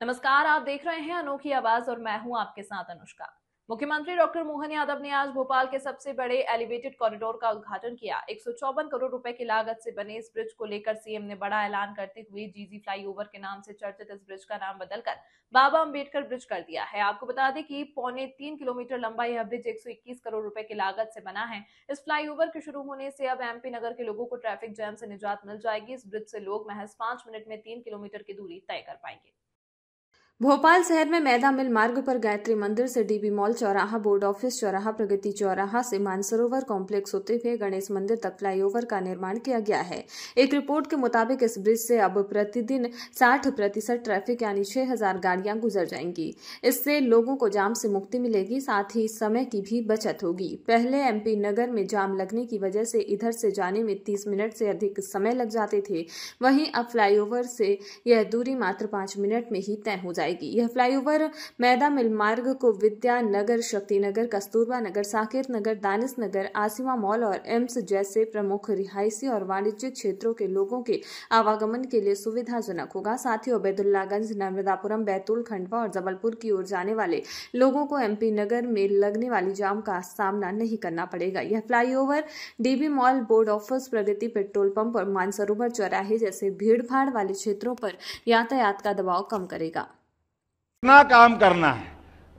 नमस्कार, आप देख रहे हैं अनोखी आवाज और मैं हूं आपके साथ अनुष्का। मुख्यमंत्री डॉक्टर मोहन यादव ने आज भोपाल के सबसे बड़े एलिवेटेड कॉरिडोर का उद्घाटन किया। 154 करोड़ रुपए की लागत से बने इस ब्रिज को लेकर सीएम ने बड़ा ऐलान करते हुए जीजी फ्लाईओवर के नाम से चर्चित इस ब्रिज का नाम बदलकर बाबा अंबेडकर ब्रिज कर दिया है। आपको बता दें कि 3.25 किलोमीटर लंबा यह ब्रिज 121 करोड़ रुपए की लागत से बना है। इस फ्लाईओवर के शुरू होने से अब एमपी नगर के लोगों को ट्रैफिक जैम से निजात मिल जाएगी। इस ब्रिज से लोग महज 5 मिनट में 3 किलोमीटर की दूरी तय कर पाएंगे। भोपाल शहर में मैदा मिल मार्ग पर गायत्री मंदिर से डीबी मॉल चौराहा, बोर्ड ऑफिस चौराहा, प्रगति चौराहा से मानसरोवर कॉम्प्लेक्स होते हुए गणेश मंदिर तक फ्लाईओवर का निर्माण किया गया है। एक रिपोर्ट के मुताबिक इस ब्रिज से अब प्रतिदिन 60% ट्रैफिक यानी 6000 गाड़ियां गुजर जाएंगी। इससे लोगों को जाम से मुक्ति मिलेगी, साथ ही समय की भी बचत होगी। पहले एमपी नगर में जाम लगने की वजह से इधर से जाने में 30 मिनट से अधिक समय लग जाते थे, वहीं अब फ्लाईओवर से यह दूरी मात्र 5 मिनट में ही तय हो जाएगी। यह फ्लाईओवर मैदा मिल मार्ग को विद्या नगर, शक्ति नगर, कस्तूरबा नगर, साकेत नगर, दानिश नगर, आसिमा मॉल और एम्स जैसे प्रमुख रिहायशी और वाणिज्यिक क्षेत्रों के लोगों के आवागमन के लिए सुविधाजनक होगा। साथ ही उबैदुल्लागंज, नर्मदापुरम, बैतूल, खंडवा और जबलपुर की ओर जाने वाले लोगों को एमपी नगर में लगने वाली जाम का सामना नहीं करना पड़ेगा। यह flyover DB mall, board office, Pragati petrol pump और मानसरोवर चौराहे जैसे भीड़भाड़ वाले क्षेत्रों पर यातायात का दबाव कम करेगा। इतना काम करना है,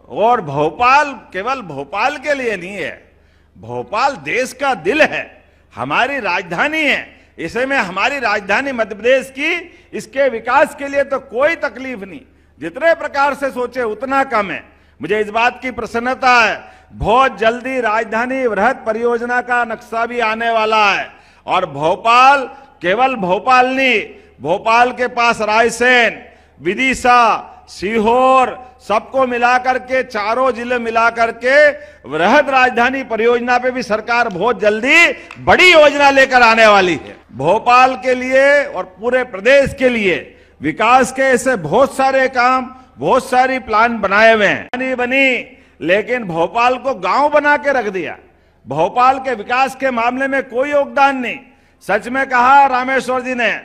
और भोपाल केवल भोपाल के लिए नहीं है, भोपाल देश का दिल है, हमारी राजधानी है। इसे में हमारी राजधानी मध्य प्रदेश की, इसके विकास के लिए तो कोई तकलीफ नहीं, जितने प्रकार से सोचे उतना कम है। मुझे इस बात की प्रसन्नता है, बहुत जल्दी राजधानी वृहद परियोजना का नक्शा भी आने वाला है। और भोपाल केवल भोपाल नहीं, भोपाल के पास रायसेन, विदिशा, सीहोर, सबको मिलाकर के, चारों जिले मिलाकर के वृहद राजधानी परियोजना पे भी सरकार बहुत जल्दी बड़ी योजना लेकर आने वाली है। भोपाल के लिए और पूरे प्रदेश के लिए विकास के ऐसे बहुत सारे काम, बहुत सारी प्लान बनाए हुए हैं। बनी, लेकिन भोपाल को गांव बना के रख दिया। भोपाल के विकास के मामले में कोई योगदान नहीं। सच में कहा रामेश्वर जी ने,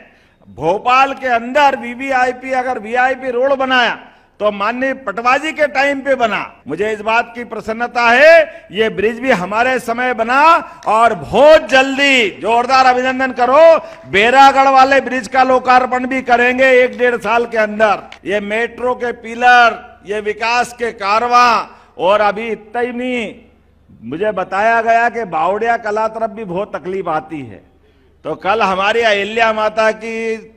भोपाल के अंदर वीवीआईपी अगर वीआईपी रोड बनाया तो माननीय पटवाजी के टाइम पे बना। मुझे इस बात की प्रसन्नता है, ये ब्रिज भी हमारे समय बना और बहुत जल्दी जोरदार अभिनंदन करो, बेरागढ़ वाले ब्रिज का लोकार्पण भी करेंगे 1-1.5 साल के अंदर। ये मेट्रो के पिलर, ये विकास के कारवां, और अभी इतना ही नहीं, मुझे बताया गया कि बावड़िया कला तरफ भी बहुत तकलीफ आती है। तो कल हमारी अहिल्या माता की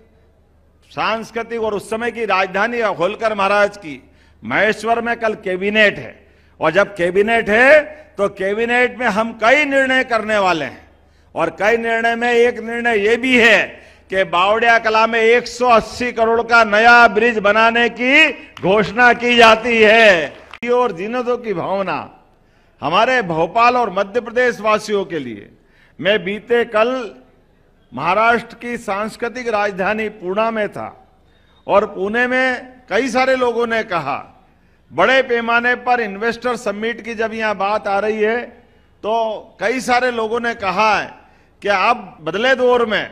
सांस्कृतिक और उस समय की राजधानी होलकर महाराज की महेश्वर में कल कैबिनेट है, और जब कैबिनेट है तो कैबिनेट में हम कई निर्णय करने वाले हैं। और कई निर्णय में एक निर्णय ये भी है कि बावड़िया कला में 180 करोड़ का नया ब्रिज बनाने की घोषणा की जाती है। और जीनतों की भावना हमारे भोपाल और मध्य प्रदेश वासियों के लिए, मैं बीते कल महाराष्ट्र की सांस्कृतिक राजधानी पुणे में था, और पुणे में कई सारे लोगों ने कहा, बड़े पैमाने पर इन्वेस्टर समिट की जब यहां बात आ रही है तो कई सारे लोगों ने कहा है कि अब बदले दौर में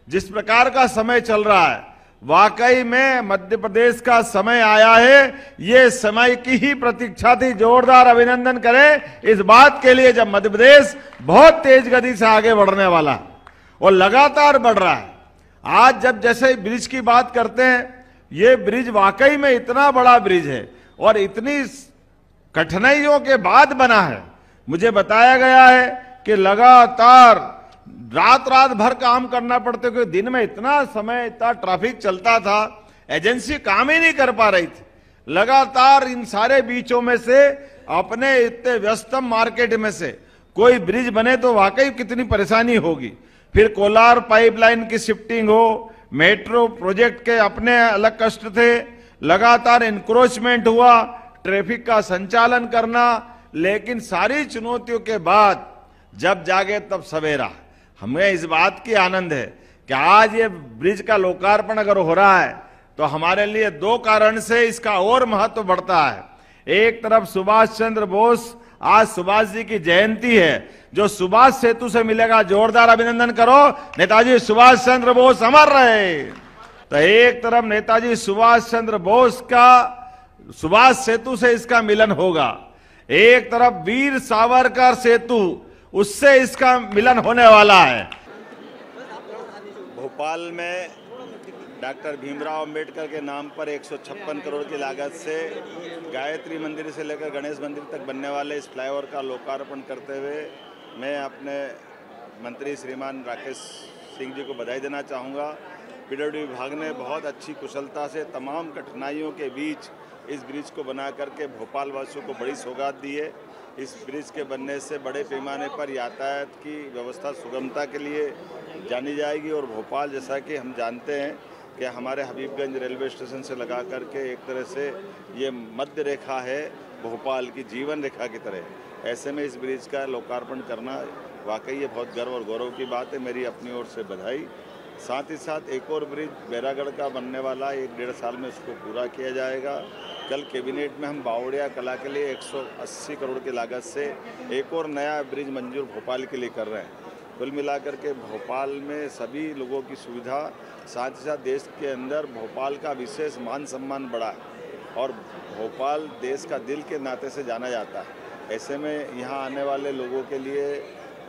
जिस प्रकार का समय चल रहा है, वाकई में मध्य प्रदेश का समय आया है। ये समय की ही प्रतीक्षा थी। जोरदार अभिनंदन करें इस बात के लिए, जब मध्य प्रदेश बहुत तेज गति से आगे बढ़ने वाला है और लगातार बढ़ रहा है। आज जब जैसे ब्रिज की बात करते हैं, ये ब्रिज वाकई में इतना बड़ा ब्रिज है और इतनी कठिनाइयों के बाद बना है। मुझे बताया गया है कि लगातार रात भर काम करना पड़ते, क्योंकि दिन में इतना समय, इतना ट्रैफिक चलता था, एजेंसी काम ही नहीं कर पा रही थी। लगातार इन सारे बीचों में से, अपने इतने व्यस्तम मार्केट में से कोई ब्रिज बने तो वाकई कितनी परेशानी होगी। फिर कोलार पाइपलाइन की शिफ्टिंग हो, मेट्रो प्रोजेक्ट के अपने अलग कष्ट थे, लगातार इंक्रोचमेंट हुआ, ट्रैफिक का संचालन करना। लेकिन सारी चुनौतियों के बाद जब जागे तब सवेरा। हमें इस बात की आनंद है कि आज ये ब्रिज का लोकार्पण अगर हो रहा है तो हमारे लिए 2 कारण से इसका और महत्व बढ़ता है। एक तरफ सुभाष चंद्र बोस, आज सुभाष जी की जयंती है, जो सुभाष सेतु से मिलेगा। जोरदार अभिनंदन करो, नेताजी सुभाष चंद्र बोस अमर रहे। तो एक तरफ नेताजी सुभाष चंद्र बोस का सुभाष सेतु से इसका मिलन होगा, एक तरफ वीर सावरकर सेतु, उससे इसका मिलन होने वाला है। भोपाल में डॉक्टर भीमराव अंबेडकर के नाम पर 156 करोड़ की लागत से गायत्री मंदिर से लेकर गणेश मंदिर तक बनने वाले इस फ्लाईओवर का लोकार्पण करते हुए मैं अपने मंत्री श्रीमान राकेश सिंह जी को बधाई देना चाहूँगा। पीडब्ल्यूडी विभाग ने बहुत अच्छी कुशलता से तमाम कठिनाइयों के बीच इस ब्रिज को बना करके भोपाल वासियों को बड़ी सौगात दी है। इस ब्रिज के बनने से बड़े पैमाने पर यातायात की व्यवस्था सुगमता के लिए जानी जाएगी और भोपाल, जैसा कि हम जानते हैं कि हमारे हबीबगंज रेलवे स्टेशन से लगा करके एक तरह से ये मध्य रेखा है भोपाल की, जीवन रेखा की तरह। ऐसे में इस ब्रिज का लोकार्पण करना वाकई ये बहुत गर्व और गौरव की बात है। मेरी अपनी ओर से बधाई। साथ ही साथ एक और ब्रिज बैरागढ़ का बनने वाला 1-1.5 साल में उसको पूरा किया जाएगा। कल कैबिनेट में हम बावड़िया कला के लिए 180 करोड़ की लागत से एक और नया ब्रिज मंजूर भोपाल के लिए कर रहे हैं। कुल मिलाकर के भोपाल में सभी लोगों की सुविधा, साथ ही साथ देश के अंदर भोपाल का विशेष मान सम्मान बढ़ा है और भोपाल देश का दिल के नाते से जाना जाता है। ऐसे में यहाँ आने वाले लोगों के लिए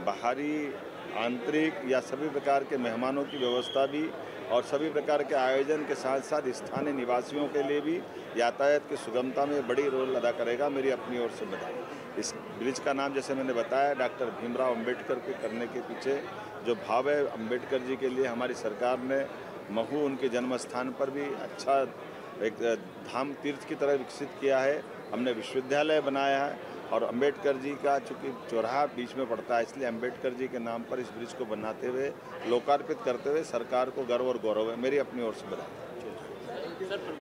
बाहरी, आंतरिक या सभी प्रकार के मेहमानों की व्यवस्था भी और सभी प्रकार के आयोजन के साथ साथ स्थानीय निवासियों के लिए भी यातायात की सुगमता में बड़ी रोल अदा करेगा। मेरी अपनी ओर से बधाई। इस ब्रिज का नाम, जैसे मैंने बताया, डॉक्टर भीमराव अंबेडकर के करने के पीछे जो भाव है, अंबेडकर जी के लिए हमारी सरकार ने महू उनके जन्म स्थान पर भी अच्छा एक धाम तीर्थ की तरह विकसित किया है। हमने विश्वविद्यालय बनाया है और अंबेडकर जी का चूँकि चौराहा बीच में पड़ता है, इसलिए अंबेडकर जी के नाम पर इस ब्रिज को बनाते हुए, लोकार्पित करते हुए सरकार को गर्व और गौरव है। मेरी अपनी ओर से बधाई।